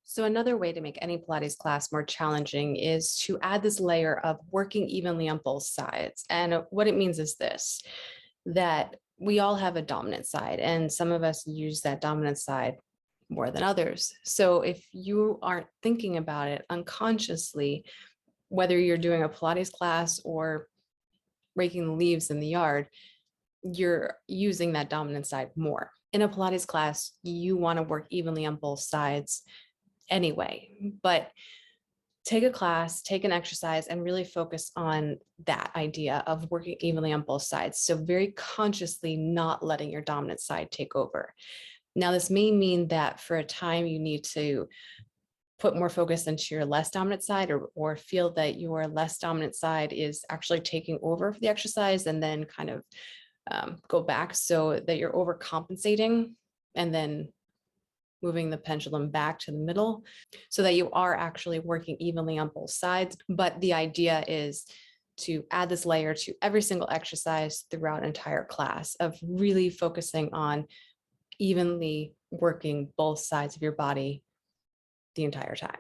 So another way to make any Pilates class more challenging is to add this layer of working evenly on both sides. And what it means is this, that we all have a dominant side, and some of us use that dominant side more than others. So if you aren't thinking about it unconsciously, whether you're doing a Pilates class or raking the leaves in the yard, you're using that dominant side more. In a Pilates class, you want to work evenly on both sides anyway, but take a class, take an exercise, and really focus on that idea of working evenly on both sides. So very consciously not letting your dominant side take over. Now, this may mean that for a time you need to put more focus into your less dominant side, or feel that your less dominant side is actually taking over for the exercise, and then kind of go back so that you're overcompensating and then moving the pendulum back to the middle so that you are actually working evenly on both sides. But the idea is to add this layer to every single exercise throughout an entire class of really focusing on evenly working both sides of your body the entire time.